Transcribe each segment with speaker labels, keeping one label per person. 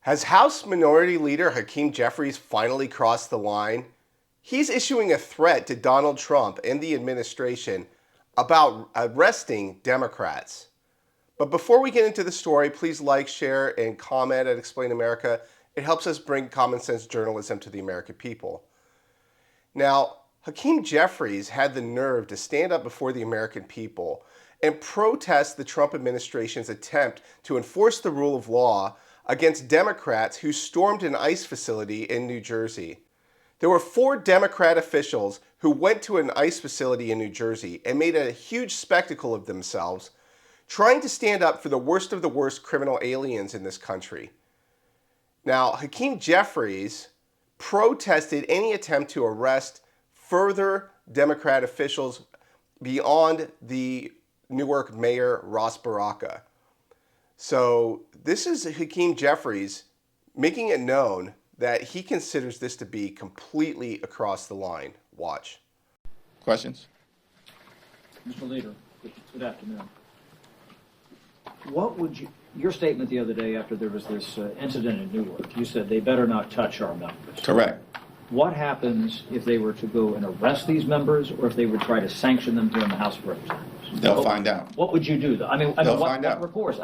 Speaker 1: Has House Minority Leader Hakeem Jeffries finally crossed the line? He's issuing a threat to Donald Trump and the administration about arresting Democrats. But before we get into the story, please like, share, and comment at Explain America. It helps us bring common sense journalism to the American people. Now, Hakeem Jeffries had the nerve to stand up before the American people and protest the Trump administration's attempt to enforce the rule of law against Democrats who stormed an ICE facility in New Jersey. There were 4 Democrat officials who went to an ICE facility in New Jersey and made a huge spectacle of themselves, trying to stand up for the worst of the worst criminal aliens in this country. Now, Hakeem Jeffries protested any attempt to arrest further Democrat officials beyond the Newark Mayor Ross Baraka. So this is Hakeem Jeffries making it known that he considers this to be completely across the line. Watch.
Speaker 2: Questions?
Speaker 3: Mr. Leader, good afternoon. What would your statement the other day after there was this incident in Newark, you said they better not touch our members.
Speaker 2: Correct.
Speaker 3: What happens if they were to go and arrest these members, or if they would try to sanction them here in the House of Representatives?
Speaker 2: They'll find out.
Speaker 3: What would you do, though?
Speaker 2: They'll find out.
Speaker 3: What recourse?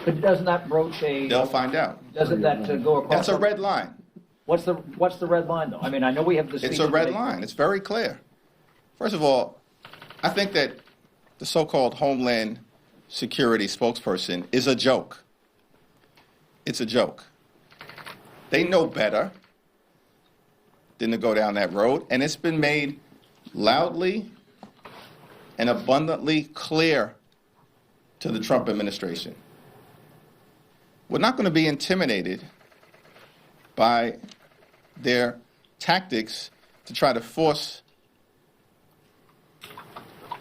Speaker 3: But doesn't that broach a...
Speaker 2: They'll find out.
Speaker 3: Doesn't that go across...
Speaker 2: That's a red line.
Speaker 3: What's the red line, though? I know we have this...
Speaker 2: It's a red line. It's very clear. First of all, I think that the so-called Homeland Security spokesperson is a joke. It's a joke. They know better than to go down that road, and it's been made loudly and abundantly clear to the Trump administration. We're not going to be intimidated by their tactics to try to force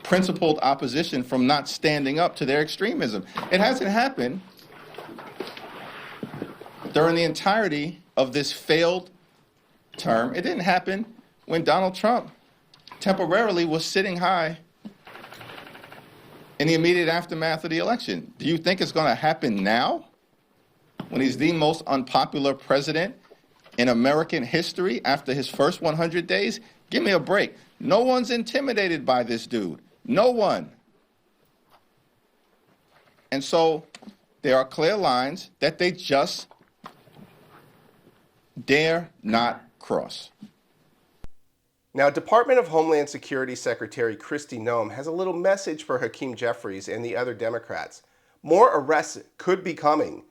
Speaker 2: principled opposition from not standing up to their extremism. It hasn't happened during the entirety of this failed term. It didn't happen when Donald Trump temporarily was sitting high in the immediate aftermath of the election. Do you think it's going to happen now, when he's the most unpopular president in American history after his first 100 days? Give me a break. No one's intimidated by this dude. No one. And so there are clear lines that they just dare not cross.
Speaker 1: Now, Department of Homeland Security Secretary Kristi Noem has a little message for Hakeem Jeffries and the other Democrats. More arrests could be coming.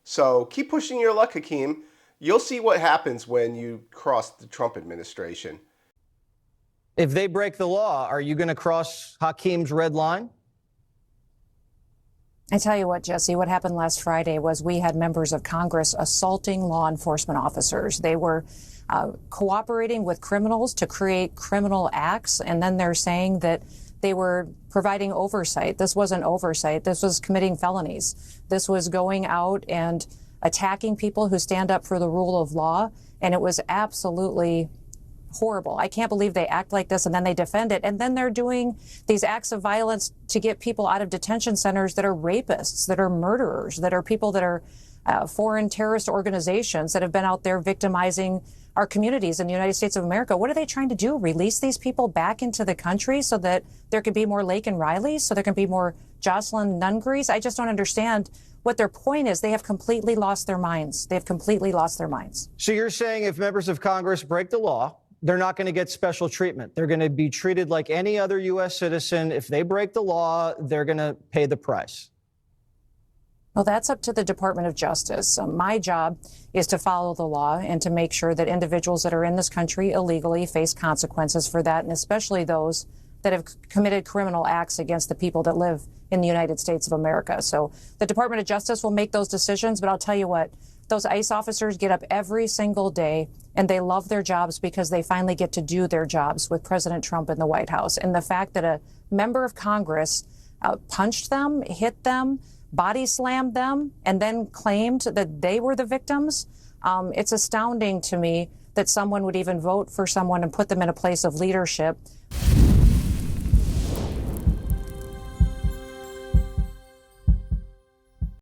Speaker 1: So keep pushing your luck, Hakeem. You'll see what happens when you cross the Trump administration.
Speaker 4: If they break the law, are you going to cross Hakeem's red line?
Speaker 5: I tell you what, Jesse, what happened last Friday was we had members of Congress assaulting law enforcement officers. They were cooperating with criminals to create criminal acts, and then they're saying that they were providing oversight. This wasn't oversight. This was committing felonies. This was going out and attacking people who stand up for the rule of law, and it was absolutely horrible. I can't believe they act like this and then they defend it. And then they're doing these acts of violence to get people out of detention centers that are rapists, that are murderers, that are people that are foreign terrorist organizations that have been out there victimizing our communities in the United States of America. What are they trying to do? Release these people back into the country so that there can be more Laken Rileys, so there can be more Jocelyn Nungries? I just don't understand what their point is. They have completely lost their minds. They have completely lost their minds.
Speaker 4: So you're saying if members of Congress break the law, they're not going to get special treatment. They're going to be treated like any other U.S. citizen. If they break the law, they're going to pay the price.
Speaker 5: Well, that's up to the Department of Justice. My job is to follow the law and to make sure that individuals that are in this country illegally face consequences for that, and especially those that have committed criminal acts against the people that live in the United States of America. So the Department of Justice will make those decisions, but I'll tell you what, those ICE officers get up every single day and they love their jobs because they finally get to do their jobs with President Trump in the White House. And the fact that a member of Congress punched them, hit them, body slammed them, and then claimed that they were the victims, it's astounding to me that someone would even vote for someone and put them in a place of leadership.